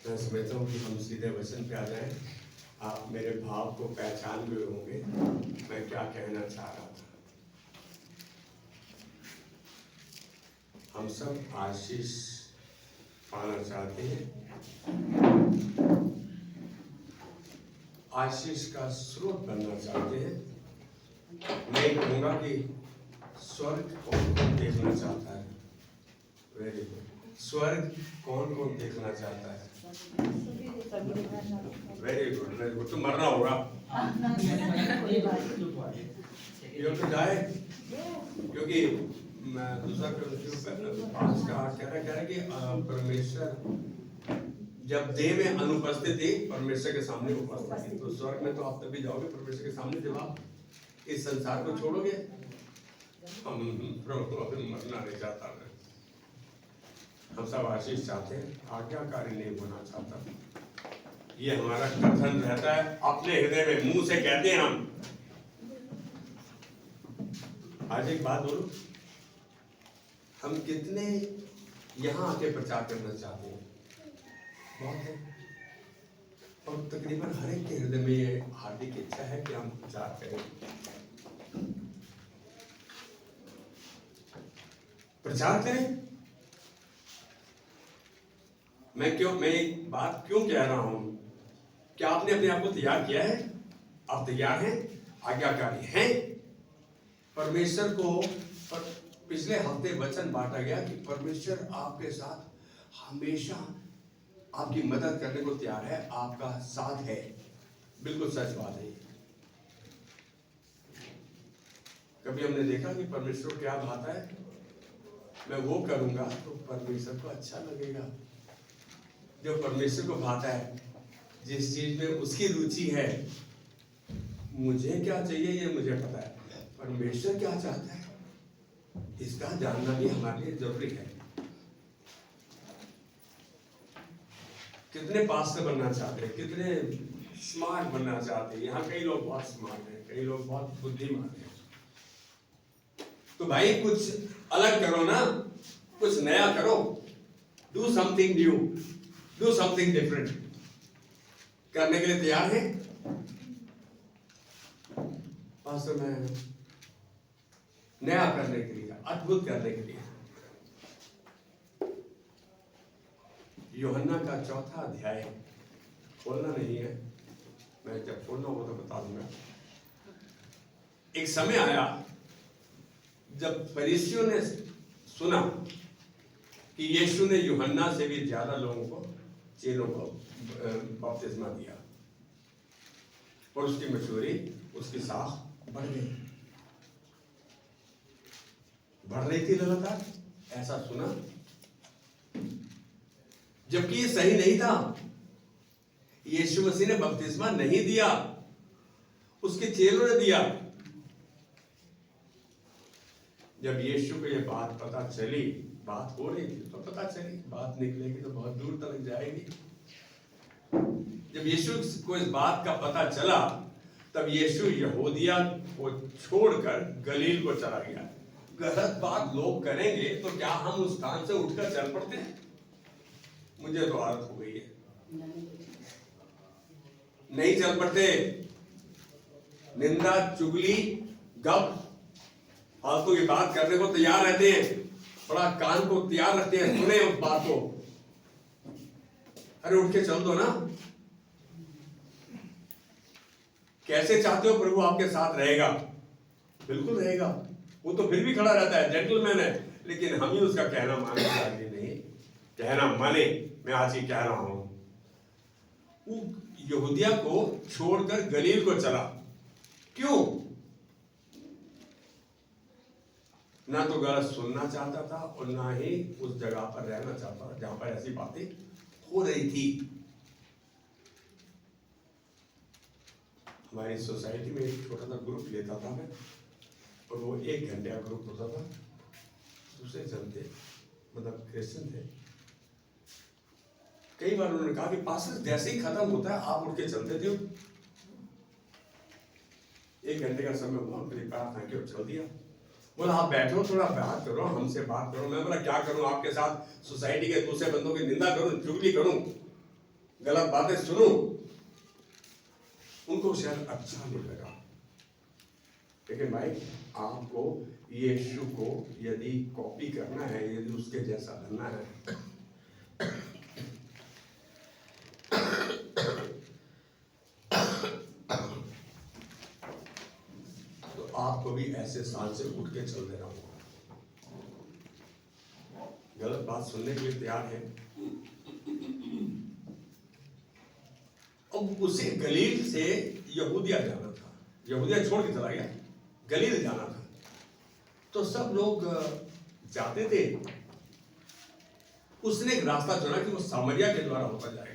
मैं समझता हूँ कि हम सीधे वचन पे आ जाएं। आप मेरे भाव को पहचान गए होंगे मैं क्या कहना चाह रहा था। हम सब आशीष पाना चाहते हैं, आशीष का स्रोत बनना चाहते हैं। मैं कहूँगा कि स्वर्ग कौन कौन देखना चाहता है? Very good. स्वर्ग कौन कौन देखना चाहता है? Very good, very good. तो मरना होगा तो जाए, क्योंकि मैं दूसरा पांच का कह रहा है कि परमेश्वर जब देह में अनुपस्थित थी, परमेश्वर के सामने उपस्थित थी। तो स्वर्ग में तो आप तभी जाओगे परमेश्वर के सामने जब आप इस संसार को छोड़ोगे। हम मरना नहीं चाहता मैं। हम सब आशीष चाहते हैं, आज्ञाकारी नहीं होना चाहता। ये हमारा कथन रहता है अपने हृदय में, मुंह से कहते हैं हम। आज एक बात बोलो, हम कितने यहाँ आके प्रचार करना चाहते हैं? बहुत है। और तकरीबन हर एक के हृदय में ये हार्दिक इच्छा है कि हम प्रचार करें, प्रचार करें। मैं एक बात क्यों कह रहा हूं? क्या आपने अपने आप को तैयार किया है? आप तैयार हैं? आज्ञाकारी हैं? परमेश्वर को पिछले हफ्ते वचन बांटा गया कि परमेश्वर आपके साथ हमेशा आपकी मदद करने को तैयार है, आपका साथ है। बिल्कुल सच बात है। कभी हमने देखा कि परमेश्वर को क्या भाता है? मैं वो करूंगा तो परमेश्वर को अच्छा लगेगा। जो परमेश्वर को भाता है, जिस चीज में उसकी रुचि है, मुझे क्या चाहिए ये मुझे पता है, परमेश्वर क्या चाहता है इसका जानना भी हमारे लिए जरूरी है। कितने पास्टर बनना चाहते हैं, कितने स्मार्ट बनना चाहते हैं। यहाँ कई लोग बहुत स्मार्ट हैं, कई लोग बहुत बुद्धिमान हैं। तो भाई कुछ अलग करो ना, कुछ नया करो। Do something new, do something different. करने के लिए तैयार है? पास्टर मैं नया करने के लिए, अद्भुत करने के लिए। यूहन्ना का 4था अध्याय खोलना नहीं है, मैं जब खोलना होगा तो बता दूंगा। एक समय आया जब फरीसियों ने सुना कि यीशु ने यूहन्ना से भी ज्यादा लोगों को, चेलों को बपतिस्मा दिया, और उसकी मशहूरी, उसकी साख बढ़ गई, बढ़ रही थी लगातार। ऐसा सुना, जबकि ये सही नहीं था। यीशु मसीह ने बपतिस्मा नहीं दिया, उसके चेलों ने दिया। जब यीशु को ये बात पता चली, बात हो रही थी तो पता चली, बात निकलेगी तो बहुत दूर तक जाएगी। जब यीशु को इस बात का पता चला, तब यीशु यहूदिया को छोड़कर गलील को चला गया। गलत बात लोग करेंगे तो क्या हम उस स्थान से उठकर चल पड़ते हैं? मुझे तो आदत हो गई है, नहीं चल पड़ते। निंदा, चुगली, गप, फालतू की बात करने को तैयार रहते हैं, बड़ा कान को तैयार रखते हैं, सुने उस बात को। अरे उठ के चल दो ना। कैसे चाहते हो प्रभु आपके साथ रहेगा? बिल्कुल रहेगा। वो तो फिर भी खड़ा रहता है, जेंटलमैन है, लेकिन हम ही उसका कहना मानने वाले नहीं। कहना माने, मैं आज ही कह रहा हूं। वो यहूदिया को छोड़कर गलील को चला। क्यों? ना तो गलत सुनना चाहता था और ना ही उस जगह पर रहना चाहता था जहां पर ऐसी बातें हो रही थी। हमारी सोसाइटी में एक छोटा सा ग्रुप लेता था मैं, और वो 1 घंटे का ग्रुप होता था। दूसरे जन थे, मतलब क्रिश्चियन थे। कई बार उन्होंने कहा कि पास्टर जैसे ही खत्म होता है आप उठ के चलते थे। 1 घंटे का समय हुआ, मेरी प्रार्थना की और चल दिया। बोला आप बैठो, थोड़ा बात करो, हमसे बात करो। मैं बोला क्या करूं आपके साथ? सोसाइटी के दूसरे बंदों की निंदा करूं, चुगली करूं? गलत बातें सुनूं, उनको शायद अच्छा नहीं लगा। लेकिन भाई आपको यीशु को यदि कॉपी करना है, यदि उसके जैसा बनना है, तो आपको भी ऐसे साल से उठ के चल देना होगा। गलत बात सुनने के लिए तैयार है। अब उसे गलील से यहूदिया जाना था, यहूदिया छोड़ के चला गया, गलील जाना था। तो सब लोग जाते थे, उसने एक रास्ता चुना कि वो सामरिया के द्वारा होकर जाएगा।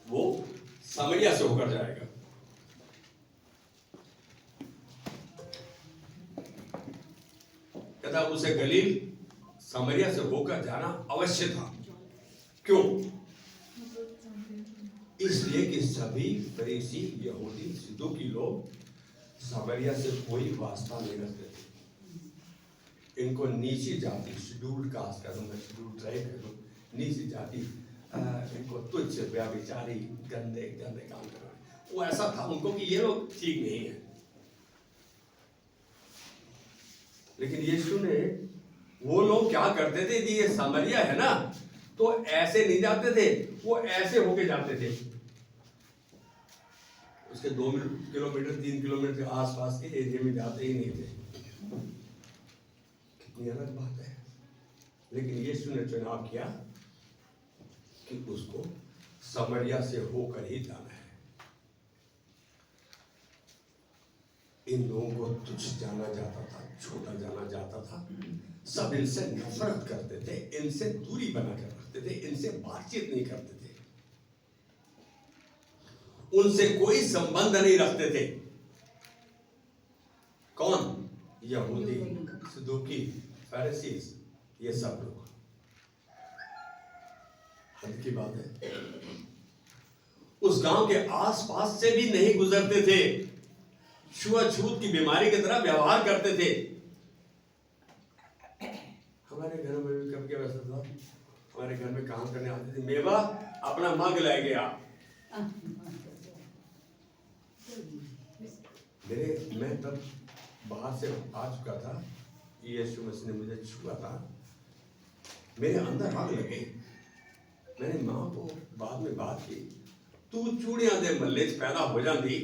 वो सामरिया से होकर जाएगा। कहता उसे गलील सामरिया से होकर जाना अवश्य था। क्यों? इसलिए कि सभी फरीसी, यहूदी, सदूकी लोग सामरिया से कोई वास्ता नहीं रखते थे। इनको नीची जाति, शेड्यूल्ड कास्ट का दूंगा, शेड्यूल्ड ट्राइब का दूं, नीची जाति, इनको तुच्छ, व्यभिचारी, गंदे गंदे काम करना, वो ऐसा था उनको कि ये लोग ठीक नहीं है। लेकिन यीशु ने, वो लोग क्या करते थे, ये सामरिया है ना, तो ऐसे नहीं जाते थे, वो ऐसे होके जाते थे। उसके 2 किलोमीटर 3 किलोमीटर के आसपास के एरिया में जाते ही नहीं थे। कितनी अलग बात है। लेकिन यीशु ने चुनाव किया कि उसको सामरिया से होकर ही जाना है। इन लोगों को तुच्छ जाना जाता था, छोटा जाना जाता था। सब इनसे नफरत करते थे, इनसे दूरी बनाकर रखते थे, इनसे बातचीत नहीं करते थे, उनसे कोई संबंध नहीं रखते थे। कौन? यहूदी, सदूकी, फरीसीस, ये सब लोग। हद की बात है। उस गांव के आसपास से भी नहीं गुजरते थे, छुआछूत की बीमारी की तरह व्यवहार करते थे। हमारे घर में भी कब क्या वैसा था, हमारे घर में काम करने आते थे, मेवा अपना मग ले गया। मैं तब बाहर से आ चुका था, यीशु मसीह ने मुझे छुआ था, मेरे अंदर आग लग गई। मैंने माँ को बाद में बात की, तू चूड़ियां दे मल्ले पैदा हो जाती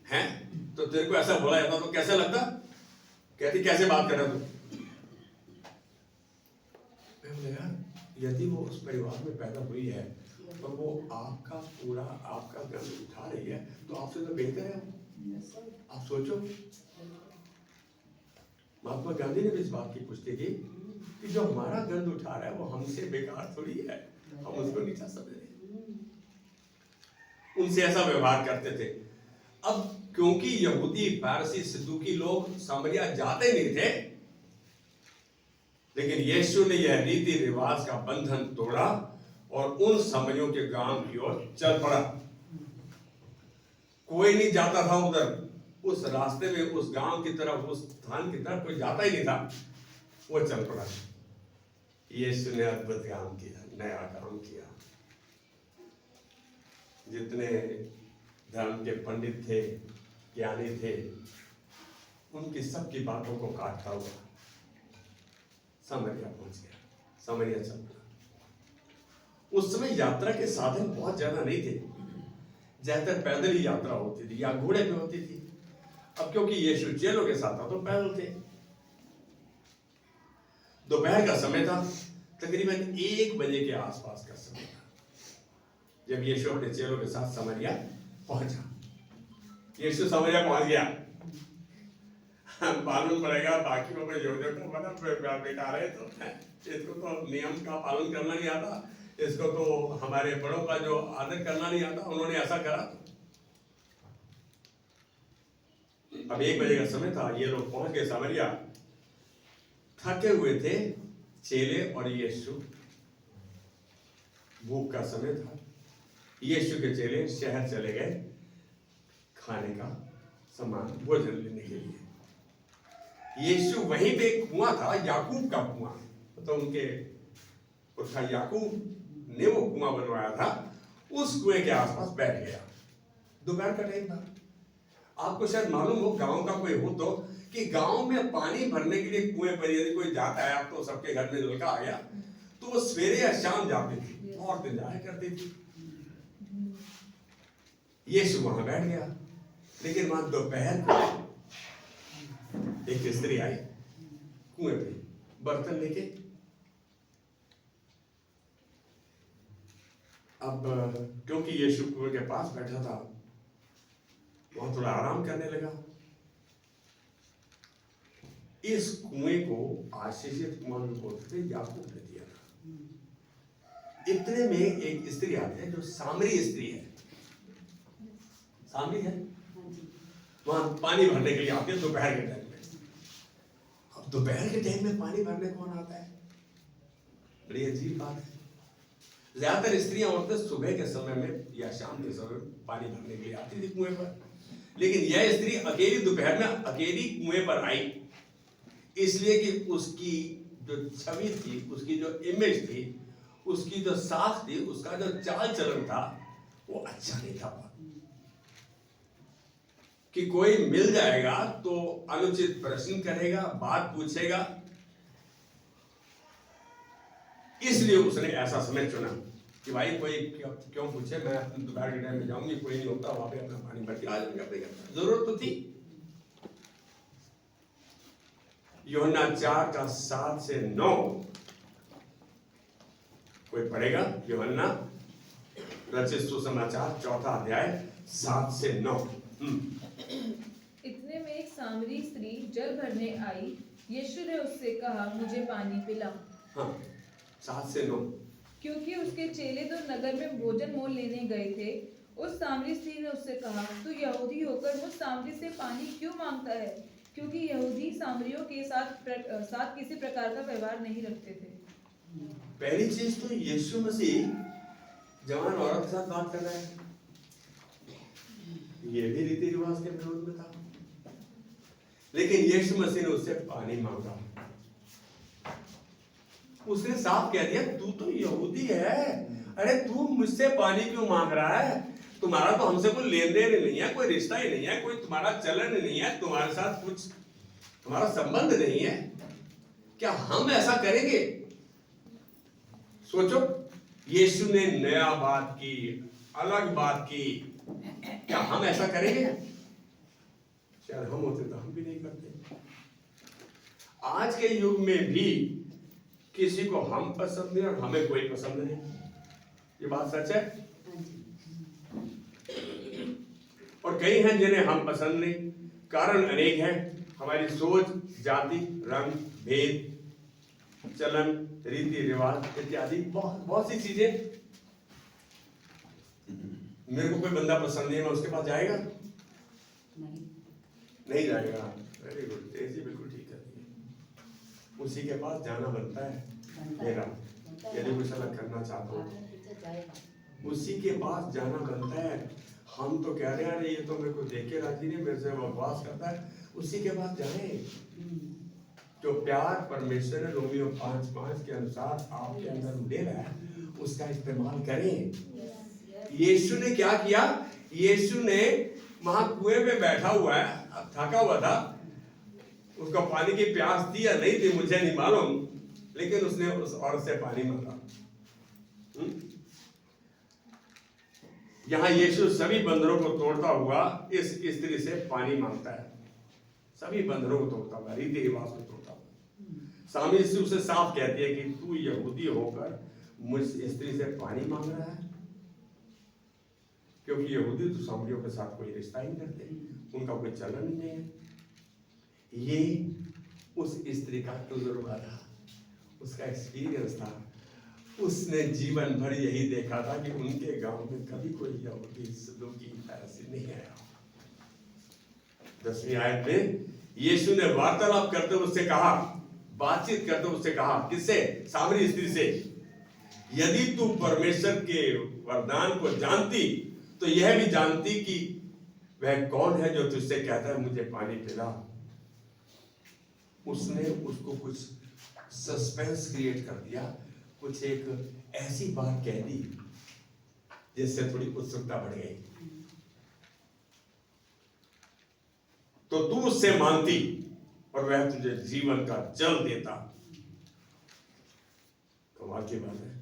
हैं तो तेरे को ऐसा बोला जाता तो कैसा लगता? कहती कैसे बात कर रहा तू? मैं बोला यार, यदि वो उस परिवार में पैदा हुई है तो वो आपका पूरा आपका गंध उठा रही है, तो आपसे तो बेहतर है। आप सोचो, महात्मा गांधी ने भी इस बात की पुष्टि की कि जो हमारा गंध उठा रहा है वो हमसे बेकार थोड़ी है, हम उसको नीचा समझ रहे। उनसे ऐसा व्यवहार करते थे। अब क्योंकि यहूदी, फारसी, सदूकी लोग सामरिया जाते नहीं थे, लेकिन यीशु ने यह रीति रिवाज का बंधन तोड़ा और उन सामरियों के गांव की ओर चल पड़ा। कोई नहीं जाता था उधर, उस रास्ते में, उस गांव की तरफ, उस स्थान की तरफ कोई जाता ही नहीं था, वो चल पड़ा। यीशु ने अद्भुत काम किया, नया काम किया। जितने धर्म के पंडित थे, ज्ञानी थे, उनकी सबकी बातों को काटता हुआ सामरिया पहुंच गया, सामरिया चल पड़ा। उस समय यात्रा के साधन बहुत ज्यादा नहीं थे, ज्यादातर पैदल ही यात्रा होती थी या घोड़े पे होती थी। अब क्योंकि यीशु चेलों के साथ था तो पैदल थे। दोपहर का समय था, तकरीबन 1 बजे के आसपास का समय था जब यीशु अपने चेलों के साथ सामरिया पहुंचा। यीशु सामरिया पहुंच गया। मालूम पड़ेगा बाकी लोग यहूदियों को मतलब बेकार है, तो इसको तो नियम का पालन करना नहीं आता, इसको तो हमारे बड़ों का जो आदर करना नहीं आता, उन्होंने ऐसा करा। अब 1 बजे का समय था, ये लोग पहुंच गए सामरिया। थके हुए थे चेले और यीशु, भूख का समय था। यीशु के चेले शहर चले गए खाने का सामान, भोजन लेने के लिए। यीशु वहीं पे एक कुआं था, याकूब का कुआं, तो उनके पुरखा याकूब ने वो कुआं बनवाया था, उस कुएं के आसपास बैठ गया। दोपहर का टाइम था। आपको शायद मालूम हो, गांव का कोई हो तो, कि गांव में पानी भरने के लिए कुएं पर यदि कोई जाता है, अब तो सबके घर में नलका आ गया, तो वो सवेरे या शाम जाती थी, औरतें जाया करती थी। यीशु वहां बैठ गया, लेकिन वहां दोपहर को एक स्त्री आई कुएं पे बर्तन लेके। अब क्योंकि यीशु कुएं के पास बैठा था, वहां थोड़ा आराम करने लगा। इस कुएं को आशीषित कुआं भी बोलते थे, याकूब ने दिया था। इतने में एक स्त्री आती है जो सामरी स्त्री है, सामरी है, वहां पानी भरने के लिए आती है दोपहर के टाइम में। अब दोपहर के टाइम में पानी भरने कौन आता है? बड़ी अजीब बात है। ज्यादातर स्त्रियां औरतें सुबह के समय में या शाम के समय पानी भरने के लिए आती थी कुएं पर, लेकिन यह स्त्री अकेली दोपहर में अकेली कुएं पर आई, इसलिए कि उसकी जो छवि थी, उसकी जो इमेज थी, उसकी जो साख थी, उसका जो चाल चलन था, वो अच्छा नहीं था। कि कोई मिल जाएगा तो अनुचित प्रश्न करेगा, बात पूछेगा, इसलिए उसने ऐसा समय चुना कि भाई कोई क्यों पूछे, मैं दोपहर के टाइम में जाऊंगी, कोई नहीं होता, वहां पे अपना पानी भर के आ जाऊंगा अपने घर। जरूरत तो थी। यूहन्ना 4:7-9 कोई पढ़ेगा? यूहन्ना रचित सुसमाचार 4 अध्याय 7-9। इतने में एक सामरी स्त्री जल भरने आई। यीशु ने उससे कहा, मुझे पानी पिला। हाँ, 7-9। क्योंकि उसके चेले तो नगर में भोजन मोल लेने गए थे। उस सामरी स्त्री ने उससे कहा, तू यहूदी होकर मुझ सामरी से पानी क्यों मांगता है? क्योंकि यहूदी सामरियों के साथ किसी प्रकार का व्यवहार नहीं रखते थे। पहली चीज तो यीशु मसीह जवान औरत के साथ बात कर रहा है, ये भी रीति रिवाज के विरोध में था, लेकिन यीशु मसीह ने उससे पानी मांगा। उसने साफ कह दिया, तू तो यहूदी है, अरे तू मुझसे पानी क्यों मांग रहा है? तुम्हारा तो हमसे कोई लेन देन नहीं है, कोई रिश्ता ही नहीं है, कोई तुम्हारा चलन नहीं है, तुम्हारे साथ कुछ तुम्हारा संबंध नहीं है, क्या हम ऐसा करेंगे? सोचो, यीशु ने नया बात की, अलग बात की, क्या हम ऐसा करेंगे? शायद हम होते तो हम भी नहीं करते। आज के युग में भी किसी को हम पसंद नहीं और हमें कोई पसंद नहीं, ये बात सच है। और कई हैं जिन्हें हम पसंद नहीं, कारण अनेक हैं, हमारी सोच, जाति, रंग, भेद, चलन, रीति रिवाज इत्यादि बहुत सी चीजें। मेरे को कोई बंदा पसंद नहीं है, मैं उसके पास जाएगा? नहीं जाएगा। वेरी गुड, तेजी बिल्कुल ठीक है। उसी के पास जाना बनता है मेरा, यदि कुछ अलग करना चाहता हूँ, उसी के पास जाना बनता है। हम तो कह रहे हैं, अरे ये तो मेरे को देख के राजी नहीं, मेरे से बकवास करता है, उसी के पास जाए। जो प्यार परमेश्वर ने रोमियो 5:5 के अनुसार आपके अंदर दे रहा है, उसका इस्तेमाल करें। यीशु ने क्या किया? यीशु ने वहां कुएं पे बैठा हुआ है, थका हुआ था, उसको पानी की प्यास थी या नहीं थी मुझे नहीं मालूम, लेकिन उसने उस औरत से पानी मांगा। यहां यीशु सभी बंधनों को तोड़ता हुआ इस स्त्री से पानी मांगता है, सभी बंधनों को तोड़ता हुआ, रीति रिवाज को तोड़ता हुआ। सामने से उसे साफ कहती है कि तू यहूदी होकर मुझ स्त्री से पानी मांग रहा है, क्योंकि यहूदी तो सामरियों के साथ कोई रिश्ता ही नहीं करते, उनका कोई चलन ही नहीं है। ये उस स्त्री का तजुर्बा था, उसका एक्सपीरियंस था। उसने जीवन भर यही देखा था कि उनके गांव में कभी कोई यहूदी सदूकी फरीसी नहीं आया। 10वीं आयत में यीशु ने वार्तालाप करते हुए उससे कहा, बातचीत करते हुए उससे कहा, किससे? सामरी स्त्री से, यदि तू परमेश्वर के वरदान को जानती तो यह भी जानती कि वह कौन है जो तुझसे कहता है मुझे पानी पिला। उसने उसको कुछ सस्पेंस क्रिएट कर दिया, कुछ एक ऐसी बात कह दी जिससे थोड़ी उत्सुकता बढ़ गई। तो तू उससे मांगती और वह तुझे जीवन का जल देता। कमाल की बात है।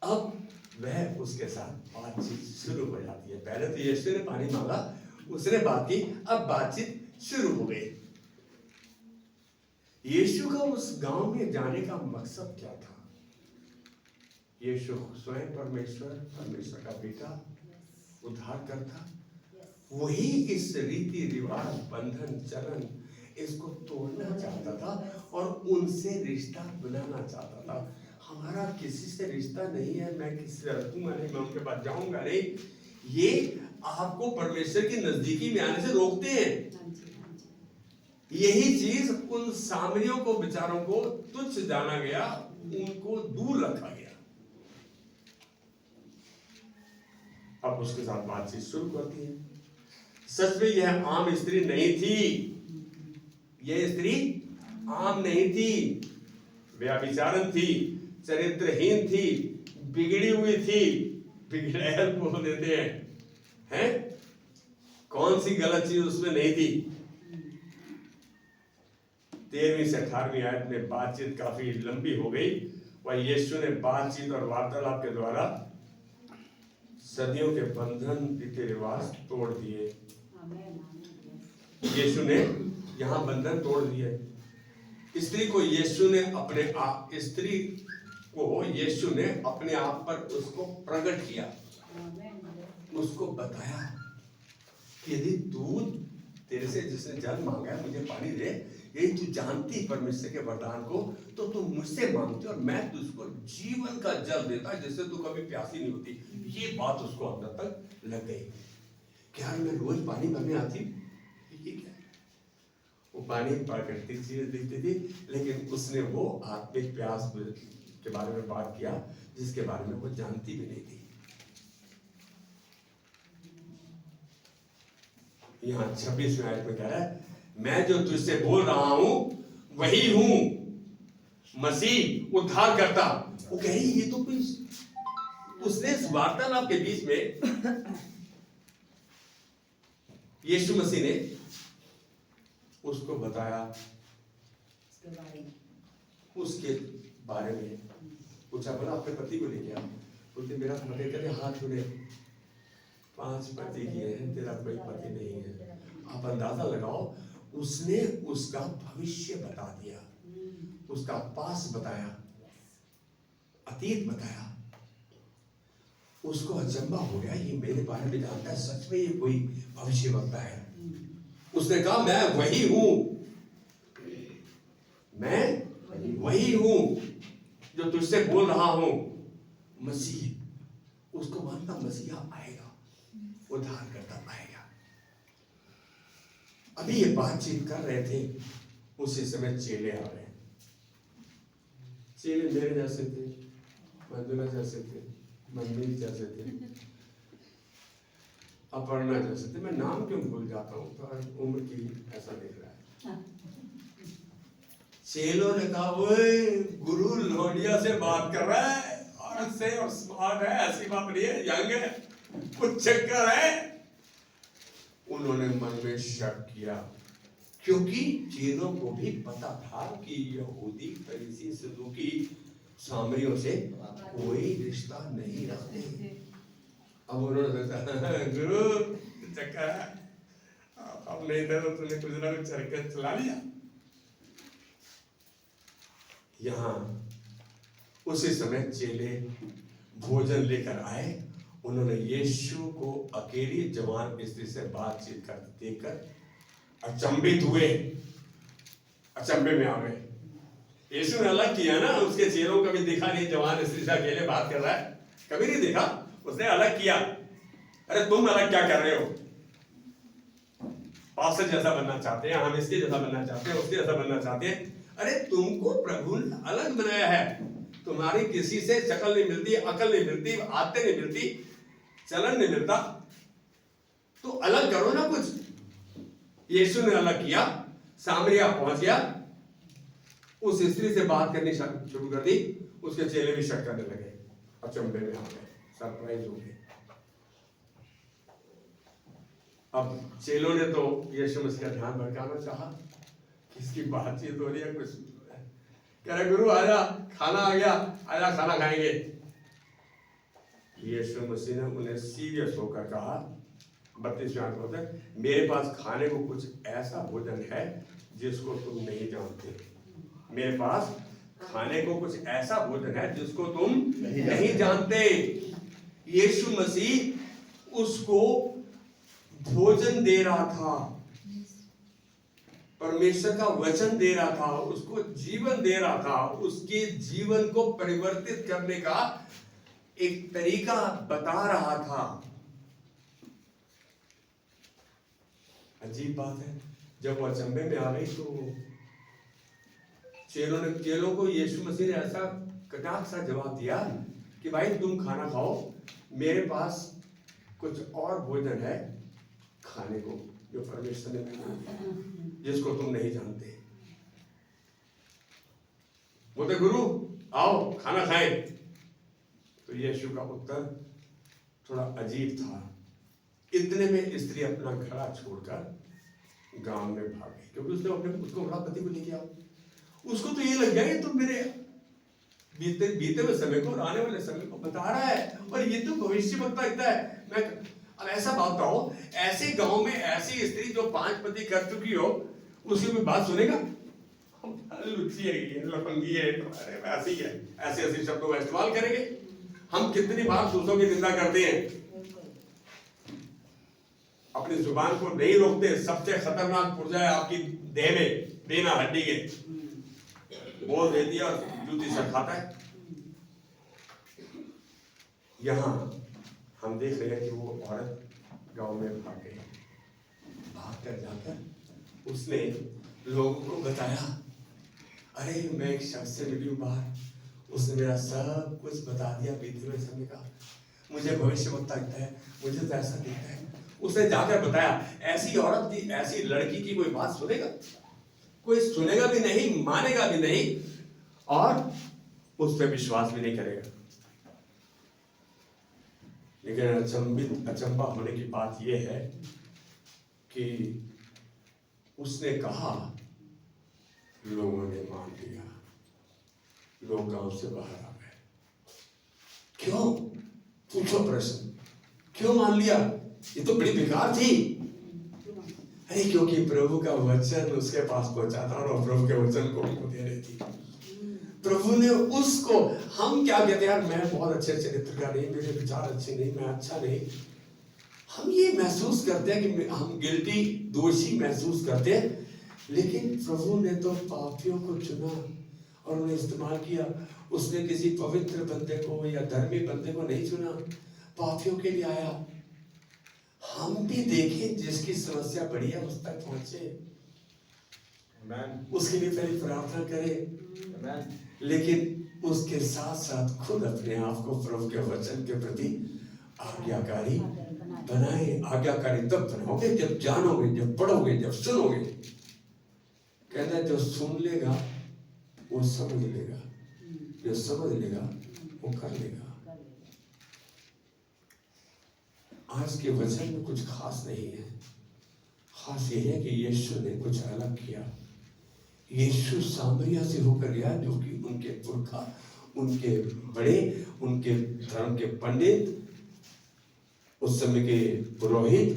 अब वह उसके साथ बातचीत शुरू हो जाती है। पहले तो यीशु ने पानी मांगा, उसने बात की, अब बातचीत शुरू हो गई। यीशु का उस गांव में जाने का मकसद क्या था? यीशु स्वयं परमेश्वर का बेटा, उद्धारकर्ता, वही इस रीति रिवाज, बंधन, चलन इसको तोड़ना चाहता था और उनसे रिश्ता बनाना चाहता था। हमारा किसी से रिश्ता नहीं है, मैं किसी से रखूंगा नहीं, मैं उनके पास जाऊंगा नहीं, ये आपको परमेश्वर की नजदीकी में आने से रोकते हैं। यही चीज उन सामरियों को, बेचारों को तुच्छ जाना गया, उनको दूर रखा गया। अब उसके साथ बातचीत शुरू करती है। सच में यह आम स्त्री नहीं थी, यह स्त्री आम नहीं थी, व्यभिचारन थी, चरित्रहीन थी, बिगड़ी हुई थी। बिगड़ैल बोल देते हैं? कौन सी गलत चीज उसमें नहीं थी? 13वीं से 18वीं आयत में बातचीत काफी लंबी हो गई। वह यीशु ने बातचीत और वार्तालाप के द्वारा सदियों के बंधन, रीति रिवाज तोड़ दिए। यीशु ने यहाँ बंधन तोड़ दिए। स्त्री को यीशु ने अपने आप पर उसको प्रकट किया, उसको बताया कि यदि तू, तेरे से जिसने जल मांगा है, मुझे पानी दे, यदि तू जानती परमेश्वर के वरदान को, तो तू मुझसे मांगती और मैं तुझको जीवन का जल देता जिससे तू कभी प्यासी नहीं होती। ये बात उसको अंदर तक लग गई। क्या मैं रोज पानी भरने आती, ये क्या? वो पानी प्राकृतिक चीज दिखती थी, लेकिन उसने वो आत्मिक प्यास के बारे में बात किया जिसके बारे में वो जानती भी नहीं थी। यहाँ 26वें आयत में कह रहा है, मैं जो तुझसे बोल रहा हूं वही हूं, मसीह, उद्धार करता। वो कह रही ये तो कोई, उसने इस वार्तालाप के बीच में यीशु मसीह ने उसको बताया उसके बारे में। पूछा, बोला अपने पति को लेके आ। बोलते मेरा पति, करे हाथ जुड़े, 5 पति किए हैं, तेरा कोई पति नहीं है। आप अंदाजा लगाओ, उसने उसका भविष्य बता दिया, उसका पास बताया, अतीत बताया। उसको अचंबा हो गया, ये मेरे बारे में जानता है, सच में ये कोई भविष्यवक्ता है। उसने कहा मैं वही हूं, मैं वही हूं जो तुझसे बोल रहा हूं, मसीह। उसको मानता मसीहा आएगा, उद्धार करता आएगा। अभी ये बातचीत कर रहे थे, उसी समय चेले आ गए। चेले मेरे जैसे थे, मंजुला जैसे थे, मनमीत जैसे थे, अपर्णा जैसे थे। मैं नाम क्यों भूल जाता हूँ, तो उम्र की ऐसा दिख रहा है। चेलों ने कहा, ओए गुरु लोडिया से बात कर रहा है, और से और स्मार्ट है, ऐसी बात नहीं है, यंग है, कुछ चक्कर है। उन्होंने मन में शक किया, क्योंकि चेलों को भी पता था कि यहूदी, फरीसी, सदूकी सामरियों से कोई रिश्ता नहीं रखते। अब उन्होंने सोचा, गुरु चक्कर है, अब नहीं था तो तूने कुछ ना कुछ हरकत चला लिया। यहाँ उसी समय चेले भोजन लेकर आए। उन्होंने यीशु को अकेली जवान स्त्री से बातचीत करते देखकर अचंभित हुए, अचंभे में आ गए। यीशु ने अलग किया ना, उसके चेलों को कभी देखा नहीं जवान स्त्री से अकेले बात कर रहा है, कभी नहीं देखा। उसने अलग किया। अरे तुम अलग क्या कर रहे हो? पास्टर जैसा बनना चाहते हैं, हम इसके जैसा बनना चाहते हैं, उसके जैसा बनना चाहते हैं। अरे तुमको प्रभु ने अलग बनाया है, तुम्हारी किसी से शक्ल नहीं मिलती, अकल नहीं मिलती, आदतें नहीं मिलती, चलन नहीं मिलता, तो अलग करो ना कुछ। यीशु ने अलग किया, सामरिया पहुंच गया, उस स्त्री से बात करनी शुरू कर दी। उसके चेले भी शक करने लगे, अचंभे में आ गए, सरप्राइज हो गए। अब चेलों ने तो यीशु मसीह का ध्यान भटकाना चाहा, किसकी बातचीत हो रही है, कुछ कह रहे गुरु आजा, खाना आ गया, आजा खाना खाएंगे। यीशु मसीह ने उन्हें सीरियस होकर कहा, 32वां होता है, मेरे पास खाने को कुछ ऐसा भोजन है जिसको तुम नहीं जानते। मेरे पास खाने को कुछ ऐसा भोजन है जिसको तुम नहीं जानते। यीशु मसीह उसको भोजन दे रहा था, परमेश्वर का वचन दे रहा था, उसको जीवन दे रहा था, उसके जीवन को परिवर्तित करने का एक तरीका बता रहा था। अजीब बात है, जब वो अचंभे में आ गई तो चेलों को यीशु मसीह ने ऐसा कटाक्ष सा जवाब दिया कि भाई तुम खाना खाओ, मेरे पास कुछ और भोजन है खाने को जो परमेश्वर ने दिया, जिसको तुम नहीं जानते। बोलते गुरु आओ खाना खाएं। तो यीशु का उत्तर थोड़ा अजीब था। इतने में स्त्री अपना घड़ा छोड़कर गांव में भाग गई, क्योंकि उसको बड़ा पति को लेके आओ। उसको तो ये लग गया कि तुम मेरे बीते हुए समय को और आने वाले समय को बता रहा है, और ये तो भविष्यवक्ता लगता है। मैं अब ऐसा बात बताओ, ऐसे गांव में ऐसी स्त्री जो 5 पति कर चुकी हो, उसकी कोई बात सुनेगा? लुच्ची है, लफंगी है, ऐसे ही है, ऐसे ऐसे शब्दों का इस्तेमाल करेंगे। हम कितनी बार दूसरों की निंदा करते हैं, अपनी जुबान को नहीं रोकते। सबसे खतरनाक पुर्जा है आपकी देह में, बेना हड्डी के, बोल देती है और जूती से खाता है। यहां हम देख रहे हैं कि वो औरत गांव में भाग गई। भाग कर जाकर उसने लोगों को बताया, अरे मैं एक शख्स से मिली हूं बाहर, उसने मेरा सब कुछ बता दिया बीते हुए समय का, मुझे भविष्यवक्ता लगता है, मुझे तो ऐसा दिखता है। उसने जाकर बताया। ऐसी औरत की, ऐसी लड़की की कोई बात सुनेगा? कोई सुनेगा भी नहीं, मानेगा भी नहीं, और उस पर विश्वास भी नहीं करेगा। लेकिन अचंबा होने की बात यह है कि उसने कहा, लोगों ने मान लिया, लोग गांव से बाहर आ गए। क्यों? पूछो प्रश्न, क्यों मान लिया? ये तो बड़ी बेकार थी। अरे क्योंकि प्रभु का वचन उसके पास पहुंचा था और प्रभु के वचन को उनको दे रही थी। प्रभु ने उसको, हम क्या कहते हैं यार, मैं बहुत अच्छे चरित्र का नहीं, मेरे विचार अच्छे नहीं, मैं अच्छा नहीं, हम ये महसूस करते हैं कि हम गिल्टी, दोषी महसूस करते हैं। लेकिन प्रभु ने तो पापियों को चुना और उन्हें इस्तेमाल किया। उसने किसी पवित्र बंदे को या धर्मी बंदे को नहीं चुना, पापियों के लिए आया। हम भी देखें जिसकी समस्या बड़ी है उस तक पहुंचे, उसके लिए पहले प्रार्थना करें, लेकिन उसके साथ साथ खुद अपने आप को प्रभु के वचन के प्रति आज्ञाकारी बनाए। आज्ञाकारी तब बनाओगे जब जानोगे, जब पढ़ोगे, जब सुनोगे। कहता है जो सुन लेगा वो समझ लेगा, जो समझ लेगा वो कर लेगा। आज के वचन में कुछ खास नहीं है, खास ये है कि यीशु ने कुछ अलग किया। यीशु सामरिया से होकर गया, जो कि उनके पुरखा, उनके बड़े, उनके धर्म के पंडित, उस समय के पुरोहित,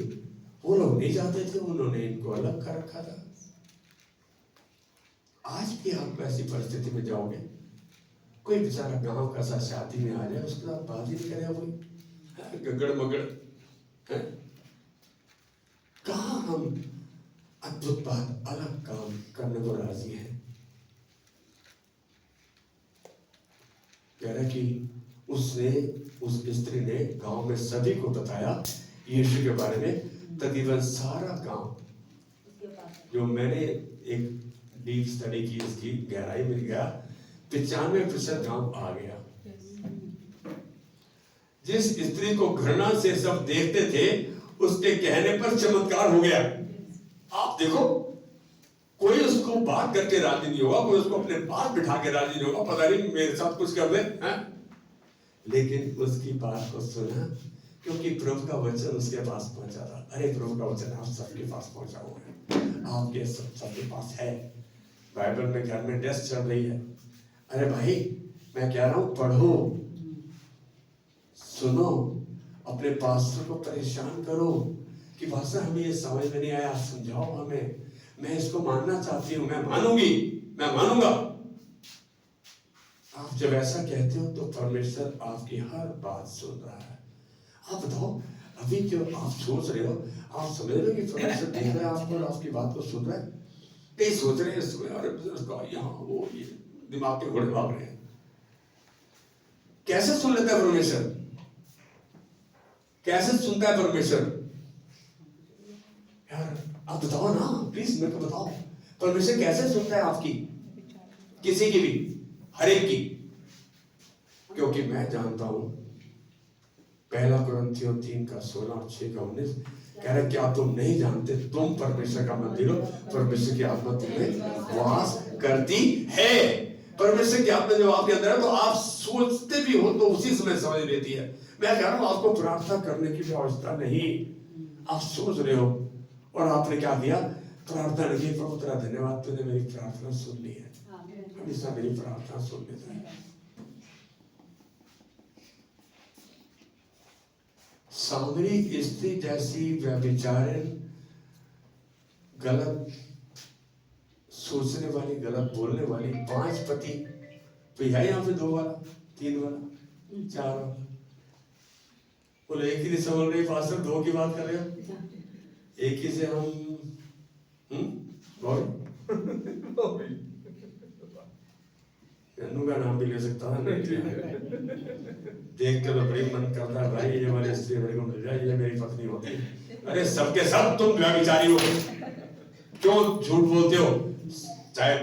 वो लोग नहीं जाते थे, उन्होंने इनको अलग कर रखा था। आज भी आप ऐसी परिस्थिति में जाओगे, कोई बेचारा गांव का सा शादी में आ जाए, उसके साथ बात ही नहीं करे, कोई गगड़ मगड़ है। कहाँ हम अद्भुत बात, अलग काम करने को राजी हैं। कह रहा कि उसने, उस स्त्री ने गांव में सभी को बताया यीशु के बारे में। तकरीबन सारा गांव, जो मैंने एक डीप स्टडी की, इसकी गहराई मिल गया, 95% गांव आ गया। जिस स्त्री को घृणा से सब देखते थे, उसके कहने पर चमत्कार हो गया। आप देखो, कोई उसको बात करके राजी नहीं होगा, कोई उसको अपने पास बिठा के राजी नहीं होगा, पता नहीं मेरे साथ कुछ कर दे, हैं? लेकिन उसकी बात को सुना, क्योंकि प्रभु का वचन उसके पास पहुंचा था। अरे प्रभु का वचन आप सबके पास पहुंचा हुआ है, आपके सबके पास है। बाइबल में घर में टेस्ट चल रही है। अरे भाई, मैं कह रहा हूं, पढ़ो, सुनो, अपने पास्टर को परेशान करो कि पास्टर हमें ये समझ में नहीं आया, समझाओ हमें, मैं इसको मानना चाहती हूँ, मैं मानूंगी, मैं मानूंगा। आप जब ऐसा कहते हो तो परमेश्वर आपकी हर बात सुन रहा है। आप बताओ, अभी जो आप सोच रहे हो, आप समझ रहे हो कि परमेश्वर देख रहा है आपको और आपकी बात को सुन रहा है? नहीं सोच रहे हैं, अरे यहाँ वो ये दिमाग के घोड़े भाग रहे हैं। कैसे सुन लेता है परमेश्वर? कैसे सुनता है परमेश्वर? यार आप बताओ ना, प्लीज मेरे को बताओ, परमेश्वर कैसे सुनता है आपकी, किसी की भी, हर एक की? क्योंकि मैं जानता हूं, पहला कुरिन्थियों 3:16-6-19 कह रहे, क्या तुम नहीं जानते तुम परमेश्वर का मंदिर हो, परमेश्वर की आत्मा तुम्हें वास करती है। परमेश्वर की आत्मा जब आपके अंदर है तो आप सोचते भी हो तो उसी समय समझ लेती है। मैं कह रहा हूं, आपको प्रार्थना करने की भी आवश्यकता नहीं, आप सोच रहे हो और आपने क्या किया, प्रार्थना नहीं। प्रभु तेरा धन्यवाद, तूने मेरी प्रार्थना सुन ली है, हमेशा मेरी प्रार्थना सुन लेता है। सामरी स्त्री जैसी व्यभिचारिण, गलत सोचने वाली, गलत बोलने वाली, 5 पति तो है यहाँ पे, 2 वाला, 3 वाला, 4 वाला, बोले एक ही नहीं समझ रही पास्टर, 2 की बात कर रहे हो, एक ही से हम का नाम भी ले सकता है, देख के तो बड़ी मन करता है भाई, ये वाली स्त्री मेरे को मिल जाए, ये मेरी पत्नी होती। अरे सबके सब तुम व्यभिचारी हो, क्यों झूठ बोलते हो? चाहे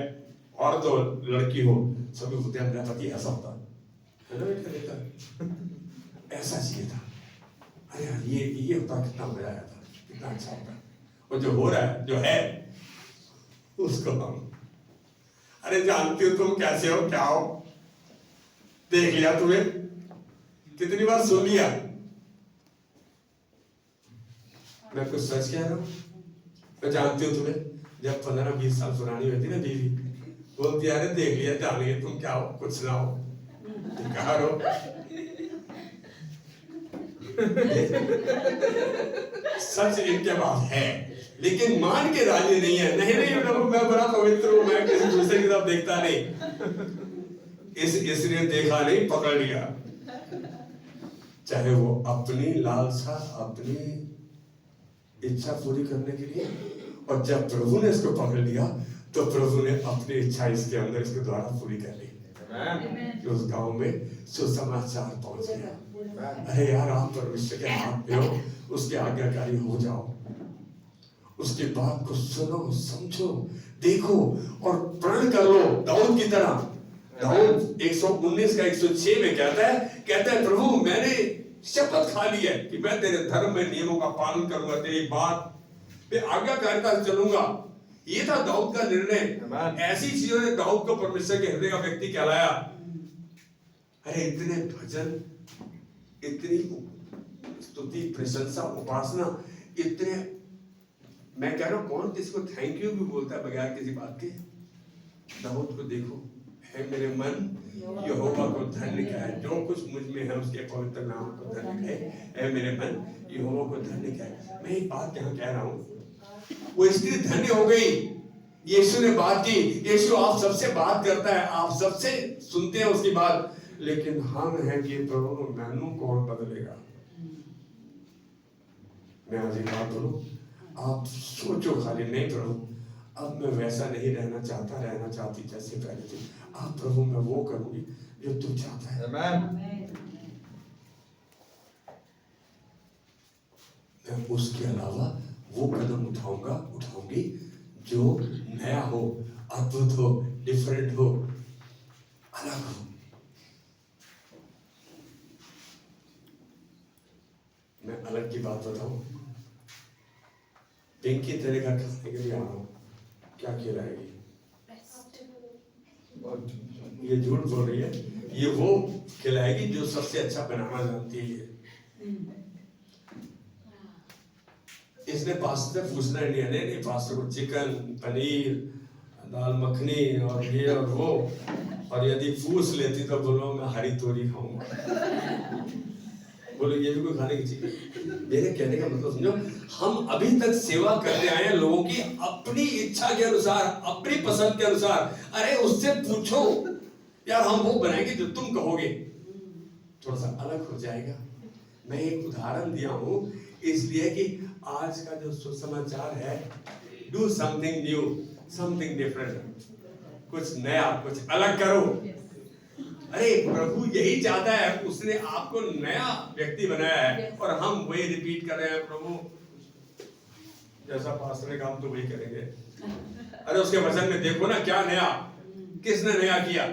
औरत हो, लड़की हो, सभी बोलते हैं मेरा पति ऐसा होता है ना, ऐसा चाहिए था। अरे यार ये होता कितना मजा आया था, कितना अच्छा होता। और जो हो रहा है, जो है, उसको हम, अरे जानती हो तुम कैसे हो, क्या हो, देख लिया तुम्हें, कितनी बार सुन लिया। मैं कुछ सच कह रहा हूं, मैं जानती हूँ तुम्हें, जब 15-20 साल पुरानी होती ना बीवी, बोलती अरे देख लिया, जान लिया तुम क्या हो, कुछ ना हो, कहा हो। सच इनके पास है, लेकिन मान के राजी नहीं है। नहीं प्रभु, मैं बड़ा पवित्र हूं, मैं किसी दूसरे की तरफ देखता नहीं। इसने देखा नहीं, पकड़ लिया, चाहे वो अपनी लालसा, अपनी इच्छा पूरी करने के लिए। और जब प्रभु ने इसको पकड़ लिया तो प्रभु ने अपनी इच्छा इसके अंदर, इसके द्वारा पूरी कर ली। कि उस गांव में सुसमाचार पहुंच गया। अरे यार, आप परमेश्वर के हाथ में हो, उसके आज्ञाकारी हो जाओ, उसकी बात को सुनो, समझो, देखो और प्रण कर लो, दाऊद की तरह। दाऊद 119 का 106 में कहता है प्रभु मैंने शपथ खा ली है कि मैं तेरे धर्म में नियमों का पालन करूंगा, तेरी बात पे आज्ञाकारिता से चलूंगा। ये था दाऊद का निर्णय। ऐसी चीजों ने दाऊद को परमेश्वर के हृदय का व्यक्ति कहलाया। अरे इतने भजन, इतनी स्तुति, प्रशंसा, उपासना, इतने, मैं कह रहा हूं कौन किसको थैंक यू भी बोलता है बगैर किसी बात के? दाऊद को देखो, है मेरे मन यहोवा को धन्य कहे, जो कुछ मुझ में है उसके पवित्र नाम को धन्य कहे, है मेरे मन यहोवा को धन्य कहे। मैं एक बात यहाँ कह रहा हूं, वो स्त्री धन्य हो गई। यीशु ने बात की, यीशु आप सबसे बात करता है, आप सबसे सुनते हैं उसकी बात, लेकिन हम हैं कि प्रभु मैनू कौन बदलेगा? मैं आज एक बात बोलूं, आप सोचो खाली, नहीं प्रभु अब मैं वैसा नहीं रहना चाहता, रहना चाहती जैसे पहले थी। आप प्रभु मैं वो करूंगी जो तू चाहता है। मैं उसके अलावा वो कदम उठाऊंगी जो नया हो, अद्भुत हो, डिफरेंट हो, अलग हो। मैं अलग की बात बताऊं, पिंकी तेरे घर खाने के लिए आ रहा हूँ, क्या खिलाएगी? ये झूठ बोल रही है, ये वो खिलाएगी जो सबसे अच्छा बनाना जानती है। इसने पास्टर से पूछना नहीं, पास्टर को चिकन, पनीर, दाल मखनी और ये और वो, और यदि पूछ लेती तो बोलो मैं हरी तोरी खाऊंगा। बोलो ये भी कोई खाने की चीज है? मेरे कहने का मतलब समझो, हम अभी तक सेवा करने आए हैं लोगों की अपनी इच्छा के अनुसार, अपनी पसंद के अनुसार। अरे उससे पूछो यार, हम वो बनाएंगे जो तुम कहोगे, थोड़ा सा अलग हो जाएगा। मैं एक उदाहरण दिया हूं इसलिए कि आज का जो सुसमाचार है, do something new, something different, कुछ नया, कुछ अलग करो। अरे प्रभु यही चाहता है, उसने आपको नया व्यक्ति बनाया है और हम वही रिपीट कर रहे हैं। प्रभु जैसा पास्टर ने काम तो वही करेंगे। अरे उसके वचन में देखो ना क्या नया, किसने नया किया?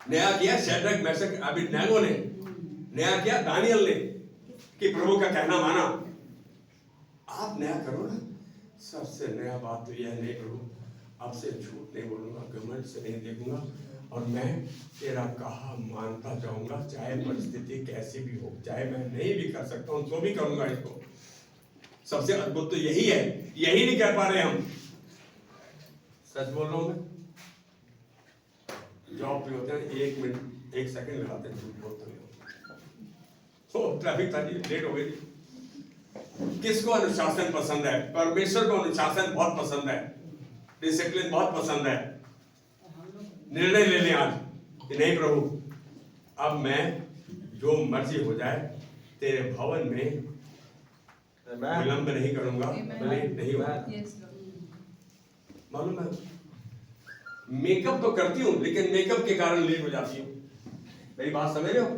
नया किया शैद्रक, मेशक, अबेदनगो ने। नया किया दानियल ने, कि प्रभु का कहना माना। आप नया करो ना। सबसे नया बात तो यह नहीं, प्रभु आपसे झूठ नहीं बोलूंगा, घमंड से नहीं देखूंगा, और मैं तेरा कहा मानता जाऊंगा, चाहे परिस्थिति कैसी भी हो, चाहे मैं नहीं भी कर सकता हूं तो भी करूंगा इसको। सबसे अद्भुत तो यही है, यही नहीं कर पा रहे हम। सच बोल रहा हूं मैं। जॉब पे होते हैं 1 मिनट 1 सेकंड लगाते हैं, झूठ बोलते हैं। तो ट्रैफिक था जी, लेट हो गई थी। किसको अनुशासन पसंद है? परमेश्वर को अनुशासन बहुत पसंद है, डिसिप्लिन बहुत पसंद है। निर्णय ले लें आज कि नहीं प्रभु, अब मैं जो मर्जी हो जाए तेरे भवन में विलंब नहीं करूंगा, नहीं होगा। मालूम है, मेकअप तो करती हूँ लेकिन मेकअप के कारण लेट हो जाती हूँ। मेरी बात समझ रहे हो?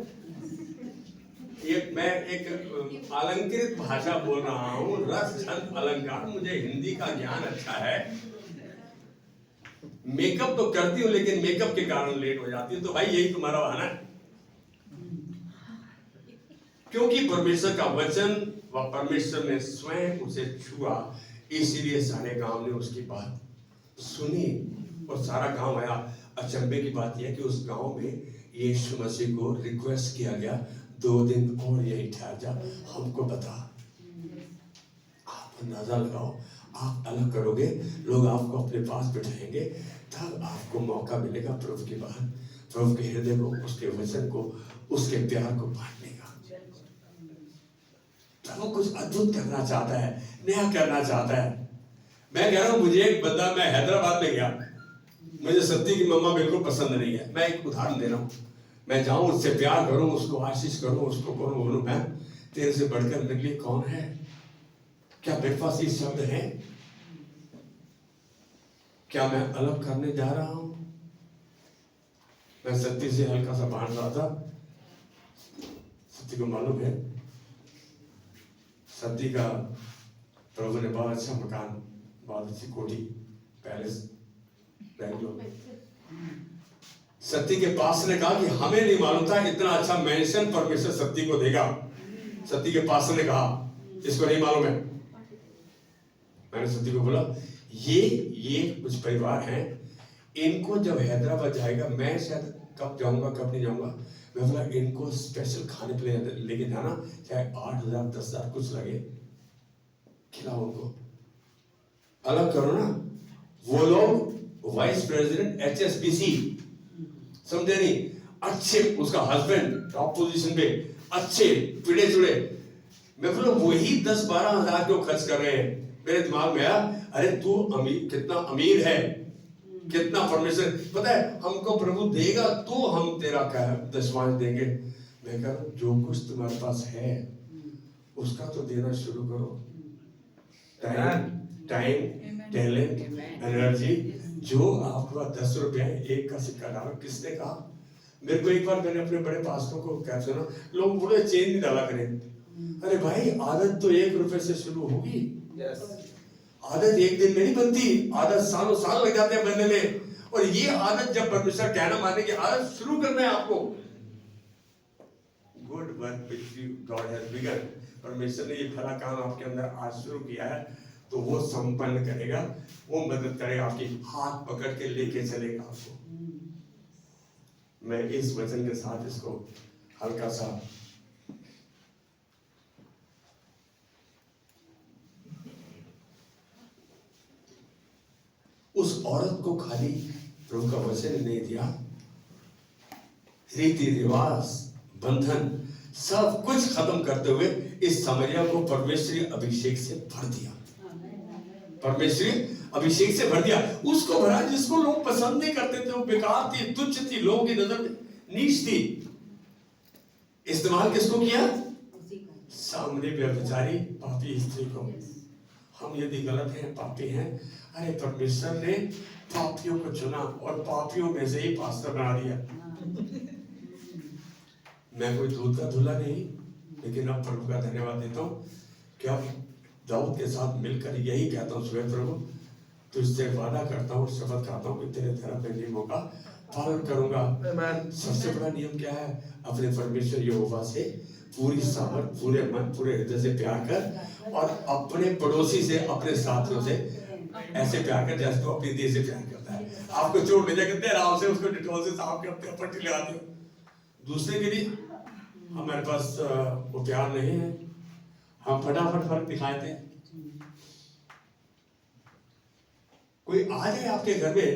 मैं एक अलंकृत भाषा बोल रहा हूँ, रस छंद अलंकार, मुझे हिंदी का ज्ञान अच्छा है। मेकअप तो करती हूँ लेकिन मेकअप के कारण लेट हो जाती हूँ। तो भाई यही तुम्हारा बहाना है, क्योंकि परमेश्वर का वचन व परमेश्वर ने स्वयं उसे छुआ, इसीलिए सारे गांव ने उसकी बात सुनी और सारा गांव आया। अचंभे की बात यह कि उस गांव में यीशु मसीह को रिक्वेस्ट किया गया, 2 दिन और यही ठहर जा, हमको बता। आप अंदाजा लगाओ, आप अलग करोगे, लोग आपको अपने पास बिठाएंगे, तब आपको मौका मिलेगा प्रभु की बात, प्रभु के हृदय को, उसके वचन को, उसके प्यार को बांटने का। प्रभु कुछ अद्भुत करना चाहता है, नया करना चाहता है। मैं कह रहा हूं, मुझे एक बंदा, मैं हैदराबाद में गया, मुझे सत्ती की मम्मा बिल्कुल पसंद नहीं है। मैं एक उदाहरण दे रहा हूं, मैं जाऊं, उससे प्यार करूं, उसको आशीष करूं, उसको करूं, बोलूं मैं तेरे से बढ़कर मेरे लिए कौन है? क्या बेफासी शब्द है? क्या मैं अलग करने जा रहा हूं? मैं सत्ती से हल्का सा बांट रहा था। सत्ती को मालूम है, सत्ती का प्रभु ने बहुत अच्छा मकान, बहुत अच्छी कोठी, पैलेस बैंगलोर। सत्ती के पास ने कहा कि हमें नहीं मालूम था इतना अच्छा मैंशन परमेश्वर सत्ती को देगा। सत्ती के पास ने कहा, इसको नहीं मालूम है। मैंने सत्ती को बोला, ये कुछ परिवार हैं, इनको जब हैदराबाद जाएगा, मैं शायद कब जाऊंगा कब नहीं जाऊंगा, मैं बोला इनको स्पेशल खाने पे लेके जाना, चाहे 8,000 10,000 कुछ लगे, खिलाओ उनको, अलग करो ना। वो लोग वाइस प्रेसिडेंट HSBC, समझे नहीं, अच्छे, उसका हस्बैंड टॉप पोजीशन पे, अच्छे पिड़े चुड़े। मैं बोला वही 10-12 हजार जो खर्च कर रहे हैं। मेरे दिमाग में आया, अरे तू अमीर, कितना अमीर है, कितना परमेश्वर, पता है हमको प्रभु देगा तो हम तेरा दशमांश देंगे। मैं कह रहा हूं, जो कुछ तुम्हारे पास है उसका तो देना शुरू करो। टाइम, टैलेंट, एनर्जी, जो आपका 10 रुपए एक का सिक्का डालो। किसने कहा? मेरे को एक बार मैंने अपने बड़े पास्टरों को क्या सुना, लोग बोले चेन नहीं डाला करें। अरे भाई, आदत तो 1 रुपए से शुरू होगी। आदत एक दिन में नहीं बनती, आदत सालों साल लग जाते हैं बनने में। और ये आदत जब परमेश्वर कहना मानने की आदत शुरू करना है आपको। Good work which God has begin, परमेश्वर ने ये भला काम आपके अंदर आज शुरू किया है तो वो संपन्न करेगा, वो मदद करेगा, आपकी हाथ पकड़ के लेके चलेगा आपको। मैं इस वचन के साथ इसको हल्का सा उस औरत को खाली प्रभु का वचन नहीं दिया, रीति रिवाज बंधन सब कुछ खत्म करते हुए इस सामरिया को परमेश्वरी अभिषेक से भर दिया, परमेश्वरी अभिषेक से भर दिया। उसको भरा जिसको लोग पसंद नहीं करते थे, वो बेकार थी, तुच्छ थी, लोगों की नजर में नीच थी। इस्तेमाल किसको किया? सामने व्यभिचारी पापी स्त्री को। हम यदि गलत हैं, पापी हैं, अरे परमेश्वर ने पापियों को चुना और पापियों में से ही पास्टर बना दिया। मैं कोई दूध का धुला नहीं, लेकिन अब प्रभु का धन्यवाद देता हूँ कि अब दाऊद के साथ मिलकर यही कहता हूँ, सुबह प्रभु तुझसे वादा करता हूँ, शपथ खाता हूँ कि तेरे तरफ में नियमों का पालन करूंगा। सबसे बड़ा नियम क्या है? अपने परमेश्वर यहोवा से पूरी सामर्थ, पूरे मन, पूरे हृदय से प्यार कर और अपने पड़ोसी से, अपने साथियों से ऐसे प्यार कर जैसे तो अपनी देह से प्यार करता है। आपको चोट लगे कितने आराम से उसको डिटॉल से साफ करते हो, पट्टी लगाते हो। दूसरे के लिए हमारे पास वो प्यार नहीं है, हम फटाफट फर्क दिखाते हैं। कोई आ जाए आपके घर में,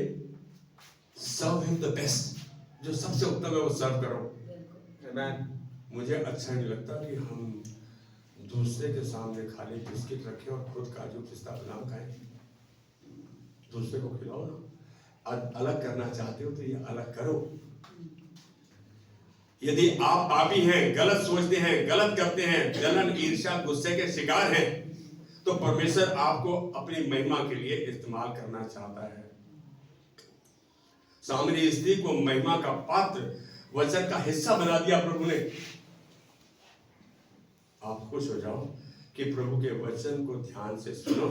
सर्व हिम द बेस्ट, जो सबसे उत्तम है वो सर्व करो। मुझे अच्छा नहीं लगता कि हम दूसरे के सामने खाली बिस्किट रखें और खुद काजू पिस्ता बादाम खाएं। दूसरे को खिलाओ ना। अलग करना चाहते हो तो ये अलग करो। यदि आप पापी हैं, गलत सोचते हैं, गलत करते हैं, जलन, ईर्ष्या, गुस्से के शिकार हैं, तो परमेश्वर आपको अपनी महिमा के लिए इस्तेमाल करना चाहता है। सामरी स्त्री को महिमा का पात्र, वचन का हिस्सा बना दिया प्रभु ने। आप खुश हो जाओ कि प्रभु के वचन को ध्यान से सुनो,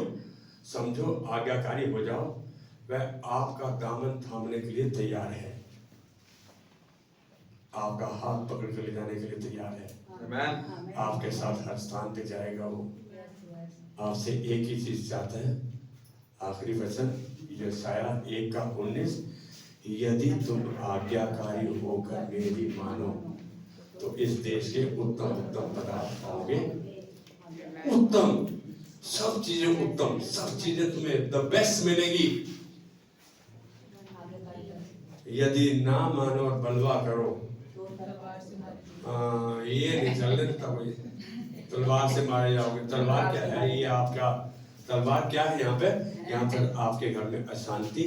समझो, आज्ञाकारी हो जाओ। वह आपका दामन थामने के लिए तैयार है, आपका हाथ पकड़ के ले जाने के लिए तैयार है। आपके साथ हर स्थान पे जाएगा वो। आपसे एक ही चीज चाहता है, आखिरी वचन यशाया 1:19, यदि तुम आज्ञाकारी होकर मेरी मानो तो इस देश के उत्तम उत्तम पदार्थ खाओगे। उत्तम, सब चीजें उत्तम, सब चीजें तुम्हें द बेस्ट मिलेगी। यदि ना मानो और बलवा करो, ये नहीं चलने देता कोई, तलवार से मारे जाओगे। तलवार क्या है? ये आपका तलवार क्या है? यहाँ पे, यहाँ पर आपके घर में अशांति,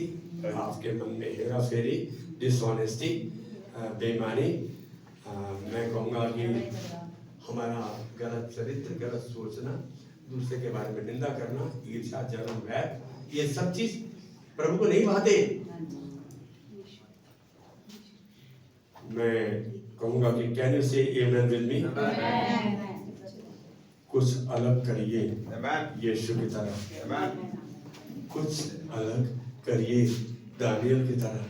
आपके मन में हेरा फेरी, डिसऑनेस्टी, बेईमानी, मैं कहूँगा कि हमारा गलत चरित्र, गलत सोचना, दूसरे के बारे में निंदा करना, ईर्ष्या, जलन, वैर, ये सब चीज प्रभु को नहीं भाते। मैं कहूँगा कि कैन यू से आमेन विद मी? कुछ अलग करिए यीशु की तरह, कुछ अलग करिए दानियल की तरह,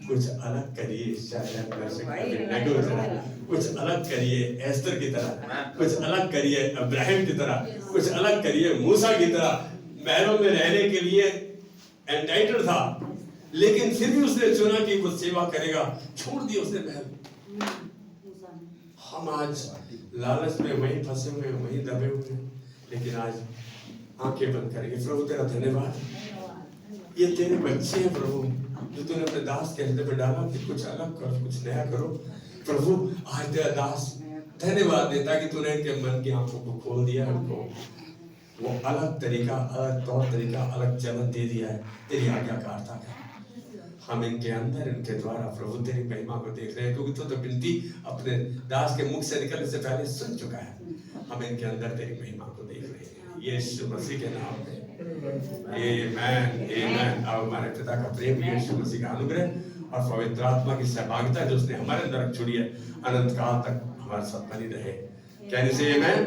कुछ अलग करिए शायद की तरह, कुछ अलग करिए एस्तर की तरह, कुछ अलग करिए अब्राहम की तरह, कुछ अलग करिए मूसा की तरह। महलों में रहने के लिए एंटाइटल था, लेकिन फिर भी उसने चुना कि वो सेवा करेगा, छोड़ दिया उसने महल। हम आज लालच में वहीं फंसे हुए, वहीं दबे हुए हैं, लेकिन आज आंखें बंद करेंगे। प्रभु तेरा धन्यवाद, ये तेरे बच्चे हैं प्रभु, जो तूने अपने दास के हृदय पे डाला कि कुछ अलग करो, कुछ नया करो। प्रभु आज तेरा दास धन्यवाद देता कि तूने इनके मन की आंखों को खोल दिया, उनको वो अलग तरीका, अलग तौर तरीका, अलग चलन दे दिया है तेरी आज्ञाकारिता का। हम इनके अंदर, इनके द्वारा प्रभु तेरी महिमा को देख रहे हैं, क्योंकि तो विनती अपने दास के मुख से निकलने से पहले सुन चुका है। हम इनके अंदर तेरी महिमा को देख रहे हैं, यीशु मसीह के नाम में, आमीन, आमीन। अब हमारे पिता का प्रेम, यीशु मसीह का अनुग्रह और पवित्र आत्मा की सहभागिता जो उसने हमारे अंदर छोड़ी है, अनंत काल तक हमारे साथ बनी रहे। कैन यू से आमीन?